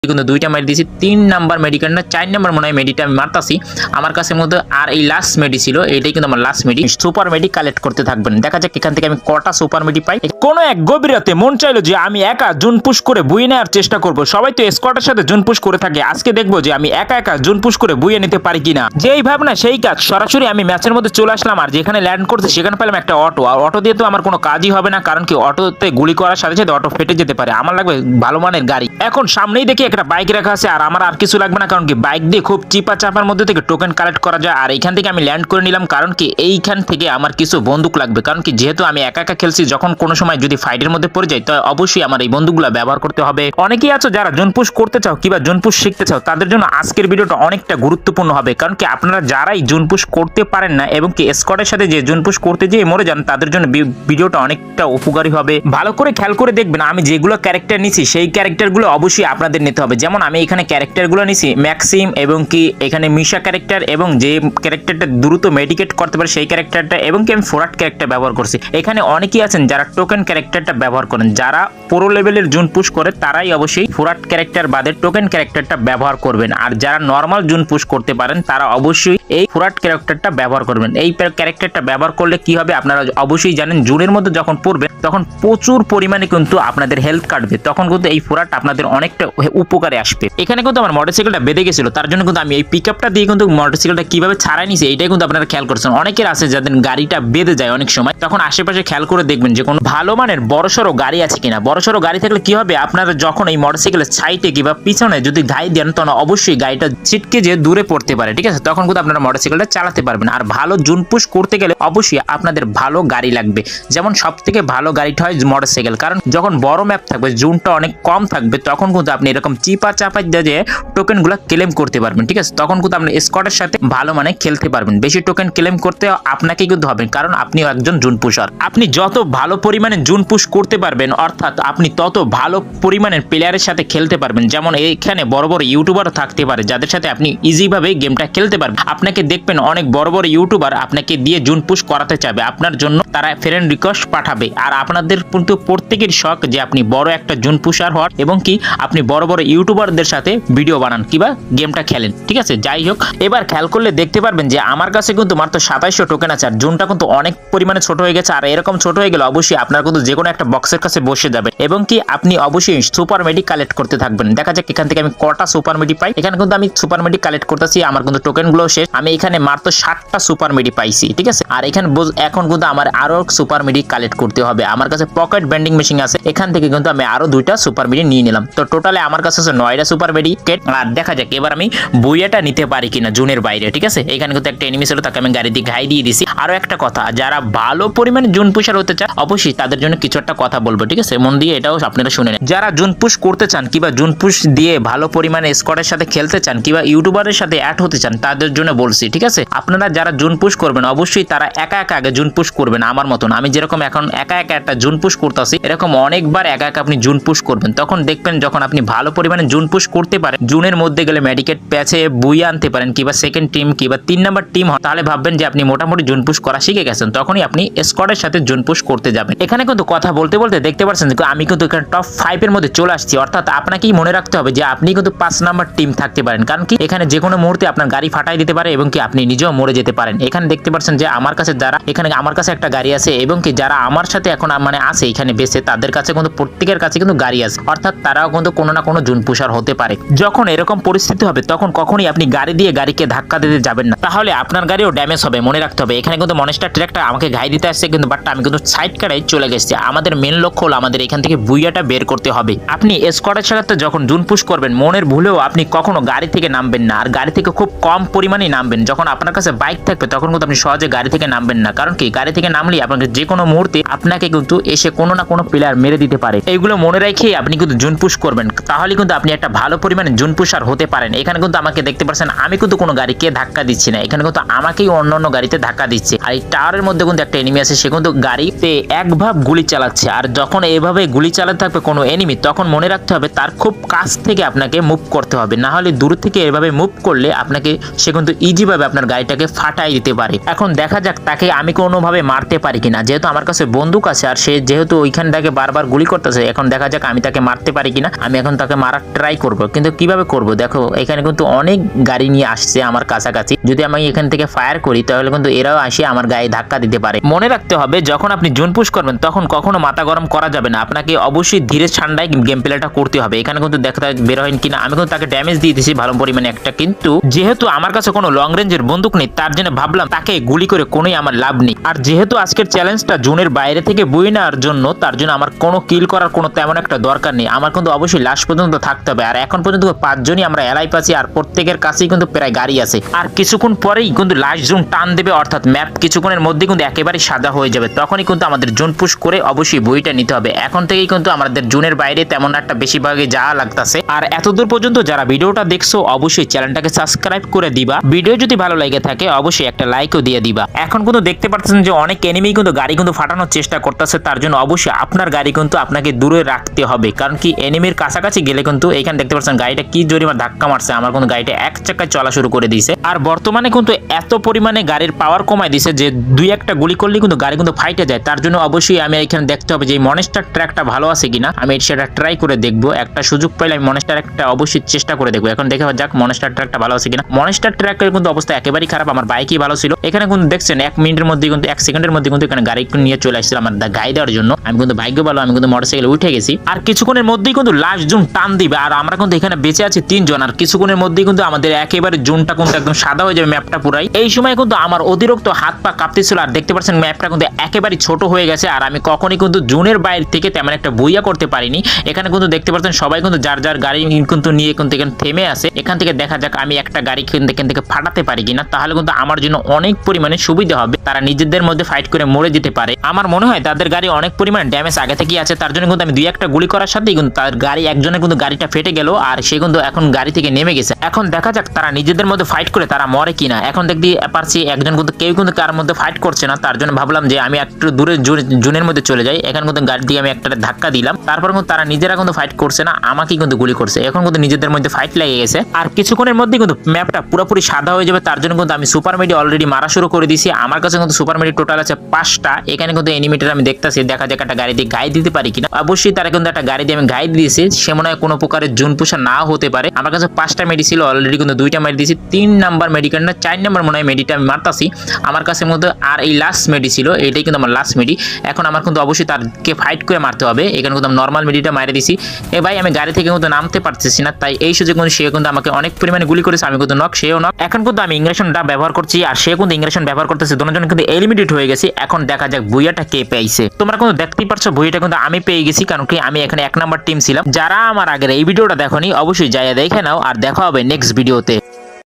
কিন্তু দুইটা মেডি দিয়েছি। 3 নাম্বার মেডিকেল না 4 নাম্বার মনে হয় মেডিটা আমি মারতাছি। আমার কাছে মধ্যে আর এই লাস্ট মেডি ছিল, এটাই কিন্তু আমার লাস্ট মেডি। সুপার মেডি কালেক্ট করতে থাকবেন, দেখা যাক এখান থেকে আমি কটা সুপার মেডি পাই। কোন এক গভীর রাতে মন চাইলো যে আমি একা জুন পুশ করে বুয়ে নেওয়ার চেষ্টা করব। সবাই তো স্কোয়াডের সাথে জুন পুশ করে থাকে, আজকে দেখবো যে আমি একা একা জুন পুশ করে বুয়ে নিতে পারি কিনা। যেই ভাবনা সেই কাজ, সরাসরি আমি ম্যাচের মধ্যে চলে আসলাম। আর যেখানে ল্যান্ড করতে সেখানে পেলাম একটা অটো। আর অটো দিয়ে তো আমার কোনো কাজই হবে না, কারণ কি অটোতে গুলি করার সাথে সাথে অটো ফেটে যেতে পারে। আমার লাগবে ভালো মানের গাড়ি। এখন সামনেই দেখি একটা বাইক রাখা আছে, আর আমার আর কিছু লাগবে না, কারণ কি বাইক দিয়ে খুব চিপা চাপার মধ্যে থেকে টোকেন কালেক্ট করা যায়। আর এইখান থেকে আমি ল্যান্ড করে নিলাম, কারণ কি এইখান থেকে আমার কিছু বন্দুক লাগবে। কারণ কি যেহেতু আমি একা একা খেলছি, যখন কোনো সময় যদি ফাইটের মধ্যে পড়ে যাই তো অবশ্যই আমার এই বন্দুকগুলো ব্যবহার করতে হবে। অনেকেই আছো যারা জোন পুশ করতে চাও কিংবা জোন পুশ শিখতে চাও, তাদের জন্য আজকের ভিডিওটা অনেকটা গুরুত্বপূর্ণ হবে। কারণ কি আপনারা যারাই জোন পুশ করতে পারেন না এবং কি স্কোয়াডের সাথে যে জোন পুশ করতে যেয়ে মরে যান, তাদের জন্য ভিডিওটা অনেকটা উপকারী হবে। ভালো করে খেয়াল করে দেখবেন, আমি যেগুলো ক্যারেক্টার নিছি সেই ক্যারেক্টারগুলো অবশ্যই আপনাদের নিতে হবে। যেমন আমি এখানে ক্যারেক্টারগুলো নিছি ম্যাক্সিম এবং কি এখানে মিশা ক্যারেক্টার, এবং যে ক্যারেক্টারটা দ্রুত মেডিকেট করতে পারে সেই ক্যারেক্টারটা, এবং কি আমি ফোরাট ক্যারেক্টার ব্যবহার করছি। এখানে অনেকেই আছেন যারা টোকেন ক্যারেক্টারটা ব্যবহার করেন, যারা প্রো লেভেলের জোন পুশ করে তারাই অবশ্যই ফোরাট ক্যারেক্টার বাদে টোকেন ক্যারেক্টারটা ব্যবহার করবেন। আর যারা নর্মাল জোন পুশ করতে পারেন তারা অবশ্যই এই ফোরাট ক্যারেক্টারটা ব্যবহার করবেন। এই ক্যারেক্টারটা ব্যবহার করলে কি হবে আপনারা অবশ্যই জানেন, জোনের মধ্যে যখন পড়বে তখন প্রচুর পরিমাণে কিন্তু আপনাদের হেলথ কাটবে, তখন কিন্তু এই ফোরাট আপনাদের অনেকটা উপকারে আসবে। এখানে কিন্তু আমার মোটরসাইকেলটা বেঁধে গেছিল, তার জন্য কিন্তু আমি এই পিকআপটা দিয়ে কিন্তু মোটরসাইকেলটা কিভাবে ছাড়াই নিছি এইটাই কিন্তু আপনারা খেয়াল করছেন। অনেকের আছে যাদের গাড়িটা বেঁধে যায় অনেক সময়, তখন আশেপাশে খেয়াল করে দেখবেন যে কোনো ভালো মানের বড়সড় গাড়ি আছে কিনা। বড়সড় গাড়ি থাকলে কি হবে, আপনারা যখন এই মোটরসাইকেলের সাইডে কিংবা পিছনে যদি ঘাই দেন তখন অবশ্যই গাড়িটা ছিটকে যে দূরে পড়তে পারে, ঠিক আছে। তখন কিন্তু আপনারা মোটরসাইকেলটা চালাতে পারবেন। আর ভালো জোন পুশ করতে গেলে অবশ্যই আপনাদের ভালো গাড়ি লাগবে। যেমন সব থেকে ভালো গাড়িটা হয় মোটরসাইকেল, কারণ যখন বড় ম্যাপ থাকবে, জোনটা অনেক কম থাকবে, তখন কিন্তু আপনি এরকম চিপা চাপা দিয়ে টোকেনগুলো ক্লেম করতে পারবেন, ঠিক আছে। তখন কিন্তু আপনি স্কোয়াডের সাথে ভালো মানে খেলতে পারবেন। বেশি টোকেন ক্লেম করতে আপনাকে কিন্তু হবে, কারণ আপনিও একজন জোন পুশার। আপনি যত ভালো পরিমাণে জোন পুশ করতে পারবেন, অর্থাৎ আপনি তত ভালো পরিমাণের প্লেয়ারের সাথে খেলতে পারবেন। যেমন এখানে বড় বড় ইউটিউবারও থাকতে পারে, যাদের সাথে আপনি ইজিভাবে গেমটা খেলতে পারবেন। আপনাকে দেখবেন অনেক বড় বড় ইউটিউবার আপনাকে দিয়ে জোন পুশ করাতে চাবে, আপনার জন্য তারা ফ্রেন্ড রিকোয়েস্ট পাঠাবে। আর আপনাদের কিন্তু প্রত্যেকের শখ যে আপনি বড় একটা জোন পুশার হওয়ার, এবং কি আপনি বড় বড় ইউটিউবারদের সাথে ভিডিও বানান কিংবা গেমটা খেলেন, ঠিক আছে। যাই হোক, এবার খেয়াল করলে দেখতে পারবেন যে আমার কাছে কিন্তু মাত্র 2700 টোকেন আছে। আর জোনটা কিন্তু অনেক পরিমাণে ছোট হয়ে গেছে। আর এরকম ছোট হয়ে গেলে অবশ্যই আপনার কিন্তু যে কোনো একটা বক্সের কাছে বসে যাবে, এবং কি আপনি অবশ্যই সুপার মেডি কালেক্ট করতে থাকবেন। দেখা যাক এখান থেকে আমি কটা সুপার মেডি পাই। এখানে কিন্তু আমি সুপার মেডি কালেক্ট করতেছি, আমার কিন্তু টোকেন গুলো শেষ। আমি এখানে মাত্র 60টা সুপার মেডি পাইছি, ঠিক আছে। আর এখানে এখন কিন্তু আমার আরো সুপার মেডি কালেক্ট করতে হবে। আমার কাছে পকেট বেন্ডিং মেশিন আছে, এখান থেকে কিন্তু আমি আরো 2টা সুপার মেডি নিয়ে নিলাম। তো টোটালে আমার কাছে আছে 9টা সুপার মেডি কেট। আর দেখা যাক এবার আমি বুইয়াটা নিতে পারি কিনা জোনের বাইরে, ঠিক আছে। এখানে কিন্তু একটা এনিমি ছিল, তাকে আমি গাড়ি দিয়ে ঘাই দিয়ে দিছি। আরো একটা কথা, যারা ভালো পরিমাণে জোন পুশার হতে চান অবশ্যই তাদের জন্য কিছু একটা কথা বলবো, ঠিক আছে। মন দিয়ে এটাও আপনারা শুনে নেন। যারা জোন পুশ করতে চান কিংবা জোন পুশ দিয়ে ভালো পরিমাণে স্কোয়াডের সাথে খেলতে চান কিংবা ইউটিউবারের সাথে অ্যাড হতে চান, তাদের জন্য বলছি, ঠিক আছে। আপনারা যারা জোন পুশ করবেন অবশ্যই তারা একা একা আগে জোন পুশ করবেন, আমার মতন। আমি যেরকম এখন একা একা একটা জোন পুশ করতেছি, এরকম অনেকবার একা একা আপনি জোন পুশ করবেন। তখন দেখবেন যখন আপনি ভালো পরিমাণে জোন পুশ করতে পারেন, জোনের মধ্যে গেলে মেডিকেট প্যাচে বুইয়া আনতে পারেন কিংবা সেকেন্ড টিম কিংবা 3 নাম্বার টিম হয়, তাহলে ভাববেন যে আপনি মোটামুটি জোন পুশ করা শিখে গেছেন। তখনই আপনি স্কোয়াডের সাথে জোন পুশ করতে যাবেন। এখানে কিন্তু কথা বলতে বলতে দেখতে পাচ্ছেন যে আমি কিন্তু এখানে টপ 5 এর মধ্যে চলে আসছি। অর্থাৎ আপনাকেই মনে রাখতে হবে যে আপনি কিন্তু 5 নাম্বার টিম থাকতে পারেন, কারণ কি এখানে যে কোনো মুহূর্তে আপনার গাড়ি ফাটাই দিতে পারে এবং কি আপনি নিজেও মরে যেতে পারেন। এখানে দেখতে পাচ্ছেন যে আমার কাছে যারা এখানে আমার কাছে একটা গাড়ি আছে, এবং কি যারা আমার সাথে এখন মানে আছে এখানে বেসে, তাদের কাছে কিন্তু প্রত্যেকের কাছে কিন্তু গাড়ি আছে। অর্থাৎ তারাও কিন্তু কোনো না কোনো জোন পুশার হতে পারে। যখন এরকম পরিস্থিতি হবে তখন কখনোই আপনি গাড়ি দিয়ে গাড়িকে ধাক্কা দিতে যাবেন না, তাহলে আপনার গাড়িও ড্যামেজ হবে, মনে রাখতে হবে। এখানে কিন্তু মনস্টার ট্রাকটা আমাকে ঘাই দিতে আসছে, কিন্তু বাট আমি কিন্তু সাইড কাটাই চলে গেছি। আমাদের মেন লক্ষ্য হলো আমাদের এখান থেকে বুইয়াটা বের করতে হবে। আপনি স্কোয়াডের সাথে যখন জোন পুশ করবেন, মনের ভুলেও আপনি কখনো গাড়ি থেকে নামবেন না। আর গাড়ি থেকে খুব কম পরিমাণে নামবেন। যখন আপনার কাছে বাইক থাকবে তখন কিন্তু আপনি সহজে গাড়ি থেকে নামবেন না, কারণ কি গাড়ি থেকে নামলে আপনাকে যে কোনো মুহূর্তে আপনাকে কিন্তু এসে কোনো না কোনো প্লেয়ার মেরে দিতে পারে। এইগুলো মনে রেখে আপনি কিন্তু জোন পুশ করবেন, তাহলে কিন্তু আপনি একটা ভালো পরিমাণে জোন পুশার হতে পারেন। এখানে কিন্তু আমাকে দেখতে পাচ্ছেন আমি কিন্তু কোনো গাড়িকে ধাক্কা দিচ্ছি না, এখানে কিন্তু আমাকেই অন্য গাড়িতে ধাক্কা দিচ্ছে। আর এই টাওয়ারের মধ্যে কিন্তু একটা এনিমি আছে, সে কিন্তু গাড়িতে একভাবে গুলি চালাচ্ছে। আর যখন এইভাবে গুলি চালাতে থাকবে কোনো এনিমি, তখন মনে রাখতে হবে তার খুব কাছ থেকে আপনাকে মুভ করতে হবে, না হলে দূর থেকে এভাবে মুভ করলে আপনাকে সে কিন্তু ইজি ভাবে আপনার গাড়িটাকে ফাটাই দিতে পারে। এখন দেখা যাক তাকে আমি কোনোভাবে মারতে পারি কিনা, যেহেতু আমার কাছে বন্দুক আছে আর সে যেহেতু ওইখান থেকে বারবার গুলি করতেছে, এখন দেখা যাক আমি তাকে মারতে পারি কিনা। আমি এখন তাকে মারার ট্রাই করব, কিন্তু কিভাবে করব দেখো এখানে কিন্তু অনেক গাড়ি নিয়ে আসছে আমার কাছাকাছি। যদি আমি এখান থেকে ফায়ার করি তাহলে কিন্তু এরাও আসে আমার গায়ে ধাক্কা দিতে পারে। মনে রাখতে হবে যখন আপনি জোন পুশ করবেন তখন কখনো মাথা গরম করা যাবে না, আপনাকে অবশ্যই ধীরে ঠান্ডায় গেম প্লেটা করতে হবে। এখানে কিন্তু দেখতে বের হয় কিনা, আমি কিন্তু তাকে ড্যামেজ দিয়ে দিয়েছি ভালো পরিমাণে একটা, কিন্তু যেহেতু আমার কাছে কোনো লং রেঞ্জের বন্দুক নেই তার জন্য ভাবলাম তাকে গুলি করে কোনোই আমার লাভ নেই। আর যেহেতু আজকের চ্যালেঞ্জটা জোনের বাইরে থেকে বই নেওয়ার জন্য, তার জন্য আমার কোনো কিল করার কোনো তেমন একটা দরকার নেই, আমার কিন্তু অবশ্যই লাস্ট পর্যন্ত থাকতে হবে। আর এখন পর্যন্ত 5 জনই আমরা এলাই পাচ্ছি আর প্রত্যেকের কাছেই কিন্তু প্রায় গাড়ি আছে। আর কিছুক্ষণ পরেই কিন্তু লাস্ট জোন টান দেবে, অর্থাৎ ম্যাপ কিছুক্ষণের মধ্যে কিন্তু একেবারে সাদা হয়ে যাবে, তখনই কিন্তু আমাদের জোন পুশ করে অবশ্যই বইটা নিতে হবে। এখন থেকেই কিন্তু আমাদের জোনের বাইরে তেমন একটা বেশিরভাগে যাওয়া লাগতেছে। আর এতদূর পর্যন্ত যারা ভিডিওটা দেখছো অবশ্যই চ্যানেলটাকে সাবস্ক্রাইব করে দিবা, ভিডিও যদি ভালো লাগে থাকে অবশ্যই একটা লাইকও দিয়ে দিবা। এখন কিন্তু দেখতে পাচ্ছেন যে অনেক এনিমি কিন্তু গাড়ি কিন্তু ফাটানোর চেষ্টা করতেছে, তার জন্য অবশ্যই আপনার গাড়ি কিন্তু আপনাকে দূরে রাখতে হবে, কারণ কি এনিমির কাছাকাছি গেলে কিন্তু এখানে দেখতে পাচ্ছেন গাড়িটা কি জোরে ধাক্কা মারছে, আমার কিন্তু গাড়িটা এক চাকায় চলা শুরু করে দিয়েছে। আর বর্তমানে কিন্তু এত পরিমাণে গাড়ির পাওয়ার কমাই দিয়েছে যে 2-1টা গুলি করলে কিন্তু গাড়ি কিন্তু ফাইটে যায়। তার জন্য অবশ্যই আমি এখানে দেখতে হবে যে মনস্টার ট্র্যাকটা ভালো আছে কিনা, আমি সেটা ট্রাই করে দেখবো। একটা সুযোগ পাইলে আমি মনস্টার একটা অবশ্যই চেষ্টা করে দেখবো। এখন দেখে যাক মনস্টার ট্র্যাকটা ভালো আছে কিনা। মনস্টার ট্র্যাকের কিন্তু অবস্থা একেবারেই খারাপ, আমার বাইকই ভালো ছিল। এখানে কিন্তু দেখছেন 1 মিনিটের মধ্যে কিন্তু 1 সেকেন্ডের মধ্যে কিন্তু এখানে গাড়ি নিয়ে চলে আসছিল আমার গাড়ি দেওয়ার জন্য। আমি কিন্তু ভাগ্য ভালো, আমি কিন্তু মোটরসাইকেলে উঠে গেছি। আর কিছুক্ষণের মধ্যেই কিন্তু লাস্ট জোন টান দিবে, আর আমরা কিন্তু এখানে বেঁচে আছি 3 জন। আর কিছুক্ষণের মধ্যেই কিন্তু আমাদের একেবারে জোনটা কিন্তু একদম সাদা হয়ে যাবে, ম্যাপটা পুরাই। এই সময় কিন্তু আমার অতিরিক্ত হাত পা কাঁপতেছিল, আর দেখতে পাচ্ছেন ম্যাপটা কিন্তু একেবারে ছোট হয়ে গেছে। আর আমি কখনই কিন্তু জোনের বাইরে থেকে তেমন একটা বইয়া করতে পারিনি। এখানে কিন্তু দেখতে পাচ্ছেন সবাই কিন্তু যার যার গাড়ি কিন্তু নিয়ে কিন্তু এখানে থেমে আছে। এখান থেকে দেখা যাক আমি একটা গাড়ি এখান থেকে ফাটাতে পারি কিনা, তাহলে কিন্তু আমার জন্য অনেক পরিমাণে সুবিধা হবে। তারা নিজেদের মধ্যে ফাইট করে মরে যেতে পারে। আমার মনে হয় তাদের গাড়ি অনেক পরিমাণে ড্যামেজ আগে থেকেই আছে, তার জন্য কিন্তু আমি 2-1টা গুলি করার সাথেই কিন্তু তার গাড়ি একজনের কিন্তু গাড়িটা ফেটে গেল, আর সে কিন্তু এখন গাড়ি থেকে নেমে গেছে। এখন দেখা যাক তারা নিজেদের মধ্যে ফাইট করে তারা মরে কিনা। এখন দেখতে পারছি একজন কিন্তু কেউ কিন্তু কার মধ্যে ফাইট করছে না, তার জন্য ভাবলাম যে আমি একটু দূরে জোনের মধ্যে চলে যাই। এখন কিন্তু গাড়ি দিয়ে আমি একটা ধাক্কা দিলাম, তারপর কিন্তু তারা নিজেরা কিন্তু ফাইট করছে না, আমাকেই কিন্তু গুলি করছে। এখন কিন্তু নিজেদের মধ্যে ফাইট লেগে গেছে। আর কিছুক্ষণের মধ্যে কিন্তু ম্যাপটা পুরোপুরি সাদা হয়ে যাবে, তার জন্য কিন্তু আমি সুপার মেডি অলরেডি মারা শুরু করে দিয়েছি। আমার কাছে কিন্তু সুপার মেডি টোটাল আছে 5টা। এখানে কিন্তু এনিমিটার আমি দেখতেছি, দেখা যাক একটা গাড়ি দিয়ে গায়ে দিতে পারি কিনা। অবশ্যই তারা কিন্তু একটা গাড়ি দিয়ে আমি গায়ে দিয়েছি, সে মনে হয় কোনো প্রকারের জোন পুষা নাও হতে পারে। আমার কাছে 5টা মেডি ছিল, অলরেডি কিন্তু 2টা মেডি দিয়েছি। 3 নাম্বার মেডিকেল না 4 নাম্বার মনে হয় মেডিটা আমি মারতাছি আমার কাছে মধ্যে। আর এই লাস্ট মেডি ছিল, এটাই কিন্তু আমার লাস্ট মেডি। এখন আমার কিন্তু অবশ্যই তারকে ফাইট করে মারতে হবে। এখানে কিন্তু আমি নর্মাল মেডিটা মারে দিছি। ভাই আমি গাড়ি থেকে কিন্তু নামতে পারতেছি না, তাই এই সুযোগ কিন্তু সে কিন্তু আমাকে অনেক পরিমাণে গুলি করেছে, আমি কিন্তু নক, সেও নক। এখন কিন্তু আমি ইংরেশনটা ব্যবহার করছি আর সে কিন্তু ইংরেশন ব্যবহার করতেছে, দুজন কিন্তু এলিমিনেট হয়ে গেছে। এখন দেখা যাক বুইয়াটা কে পেয়েছে। তোমরা কিন্তু দেখতেই পারছো বুইয়াটা কিন্তু আমি পেয়ে গেছি, কারণ কি আমি এখানে 1 নাম্বার টিম ছিলাম। যারা আমার আগের এই ভিডিওটা দেখোনি অবশ্যই যাইয়া দেখে নাও, আর দেখা হবে নেক্সট ভিডিওতে।